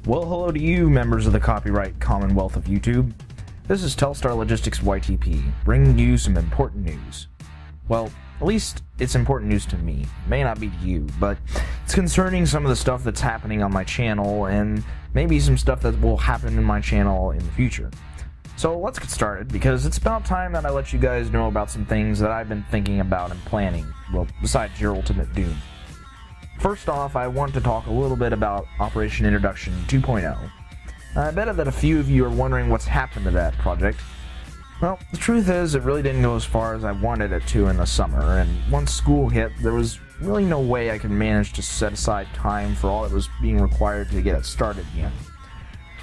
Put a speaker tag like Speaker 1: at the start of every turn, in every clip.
Speaker 1: Well, hello to you, members of the copyright Commonwealth of YouTube. This is Telstar Logistics YTP, bringing you some important news. Well, at least it's important news to me. It may not be to you, but it's concerning some of the stuff that's happening on my channel, and maybe some stuff that will happen in my channel in the future. So let's get started, because it's about time that I let you guys know about some things that I've been thinking about and planning, well, besides your ultimate doom. First off, I want to talk a little bit about Operation Introduction 2.0. I bet that a few of you are wondering what's happened to that project. Well, the truth is, it really didn't go as far as I wanted it to in the summer, and once school hit, there was really no way I could manage to set aside time for all that was being required to get it started again.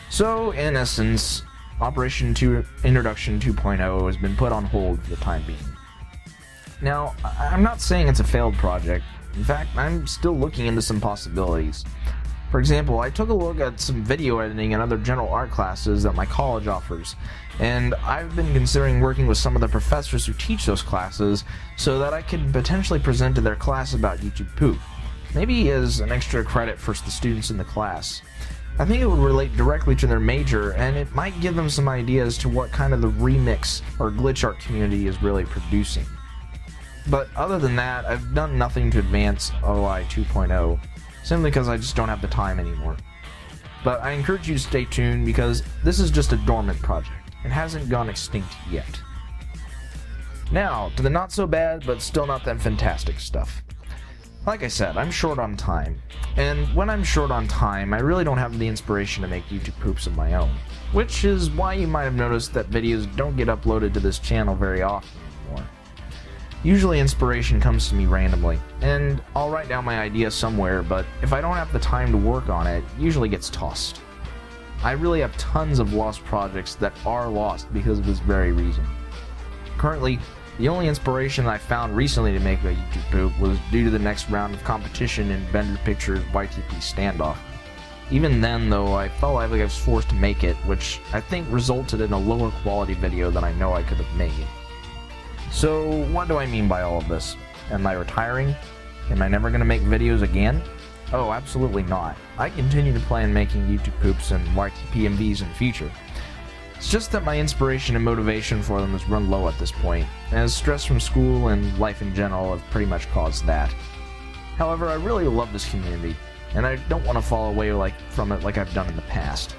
Speaker 1: So, in essence, Operation Introduction 2.0 has been put on hold for the time being. Now, I'm not saying it's a failed project. In fact, I'm still looking into some possibilities. For example, I took a look at some video editing and other general art classes that my college offers, and I've been considering working with some of the professors who teach those classes so that I could potentially present to their class about YouTube poop, maybe as an extra credit for the students in the class. I think it would relate directly to their major, and it might give them some ideas to what kind of the remix or glitch art community is really producing. But other than that, I've done nothing to advance OI 2.0, simply because I just don't have the time anymore. But I encourage you to stay tuned, because this is just a dormant project. It hasn't gone extinct yet. Now, to the not so bad, but still not that fantastic stuff. Like I said, I'm short on time. And when I'm short on time, I really don't have the inspiration to make YouTube poops of my own. Which is why you might have noticed that videos don't get uploaded to this channel very often anymore. Usually inspiration comes to me randomly, and I'll write down my idea somewhere, but if I don't have the time to work on it, it usually gets tossed. I really have tons of lost projects that are lost because of this very reason. Currently, the only inspiration I found recently to make a YouTube poop was due to the next round of competition in Bender Pictures' YTP standoff. Even then, though, I felt like I was forced to make it, which I think resulted in a lower quality video than I know I could have made. So, what do I mean by all of this? Am I retiring? Am I never going to make videos again? Oh, absolutely not. I continue to plan making YouTube poops and YTP MVs in the future. It's just that my inspiration and motivation for them has run low at this point, as stress from school and life in general have pretty much caused that. However, I really love this community, and I don't want to fall away from it like I've done in the past.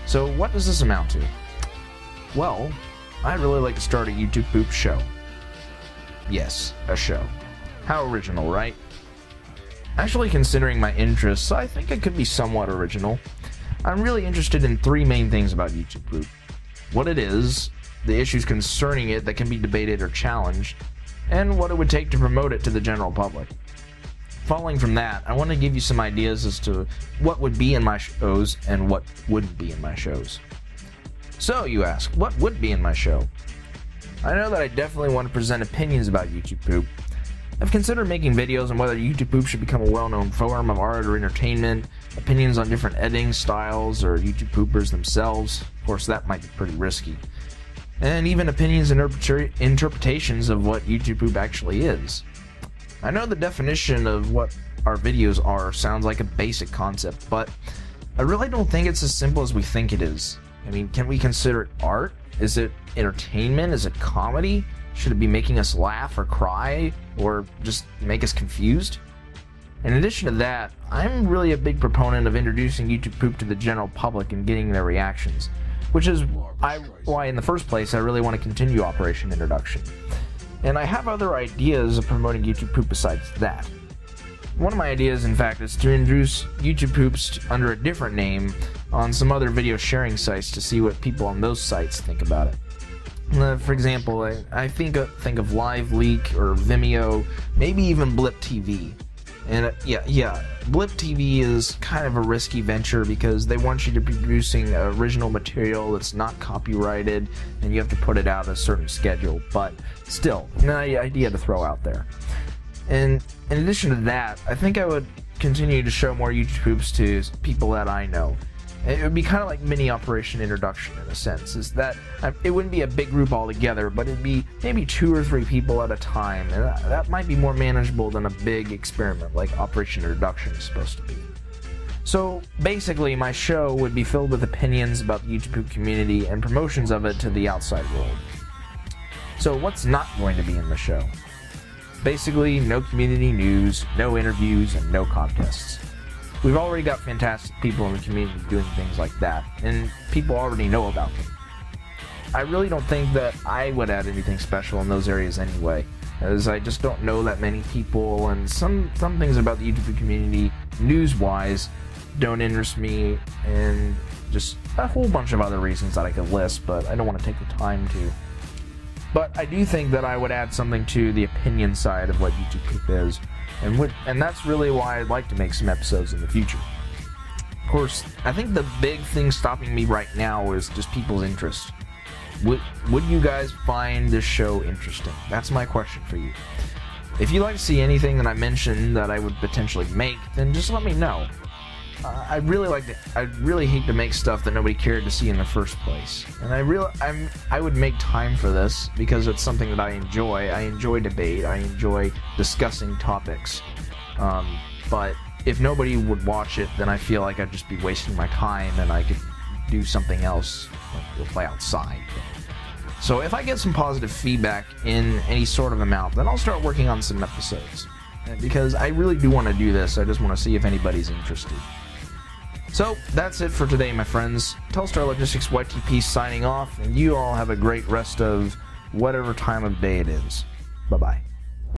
Speaker 1: So, what does this amount to? Well, I'd really like to start a YouTube poop show. Yes, a show. How original, right? Actually, considering my interests, I think it could be somewhat original. I'm really interested in three main things about YouTube poop. What it is, the issues concerning it that can be debated or challenged, and what it would take to promote it to the general public. Following from that, I want to give you some ideas as to what would be in my shows and what wouldn't be in my shows. So, you ask, what would be in my show? I know that I definitely want to present opinions about YouTube poop. I've considered making videos on whether YouTube poop should become a well-known form of art or entertainment, opinions on different editing styles or YouTube poopers themselves. Of course, that might be pretty risky. And even opinions and interpretations of what YouTube poop actually is. I know the definition of what our videos are sounds like a basic concept, but I really don't think it's as simple as we think it is. I mean, can we consider it art? Is it entertainment? Is it comedy? Should it be making us laugh or cry, or just make us confused? In addition to that, I'm really a big proponent of introducing YouTube poop to the general public and getting their reactions, which is why in the first place I really want to continue Operation Introduction. And I have other ideas of promoting YouTube poop besides that. One of my ideas, in fact, is to introduce YouTube poops under a different name on some other video sharing sites to see what people on those sites think about it. For example, I think of Live Leak or Vimeo, maybe even Blip TV. And yeah, Blip TV is kind of a risky venture because they want you to be producing original material that's not copyrighted, and you have to put it out a certain schedule. But still, an idea to throw out there. And in addition to that, I think I would continue to show more YouTube poops to people that I know. It would be kind of like mini Operation Introduction in a sense, is that it wouldn't be a big group altogether, but it'd be maybe 2 or 3 people at a time, and that might be more manageable than a big experiment like Operation Introduction is supposed to be. So basically, my show would be filled with opinions about the YouTube community and promotions of it to the outside world. So what's not going to be in the show? Basically, no community news, no interviews, and no contests. We've already got fantastic people in the community doing things like that, and people already know about them. I really don't think that I would add anything special in those areas anyway, as I just don't know that many people, and some things about the YouTube community, news-wise, don't interest me, and just a whole bunch of other reasons that I could list, but I don't want to take the time to. But I do think that I would add something to the opinion side of what YouTube is, and that's really why I'd like to make some episodes in the future. Of course, I think the big thing stopping me right now is just people's interest. Would you guys find this show interesting? That's my question for you. If you'd like to see anything that I mentioned that I would potentially make, then just let me know. I'd really hate to make stuff that nobody cared to see in the first place. And I would make time for this because it's something that I enjoy. I enjoy debate. I enjoy discussing topics. But if nobody would watch it, then I feel like I'd just be wasting my time and I could do something else, like go play outside. So if I get some positive feedback in any sort of amount, then I'll start working on some episodes. Because I really do want to do this. I just want to see if anybody's interested. So, that's it for today, my friends. Telstar Logistics YTP signing off, and you all have a great rest of whatever time of day it is. Bye-bye.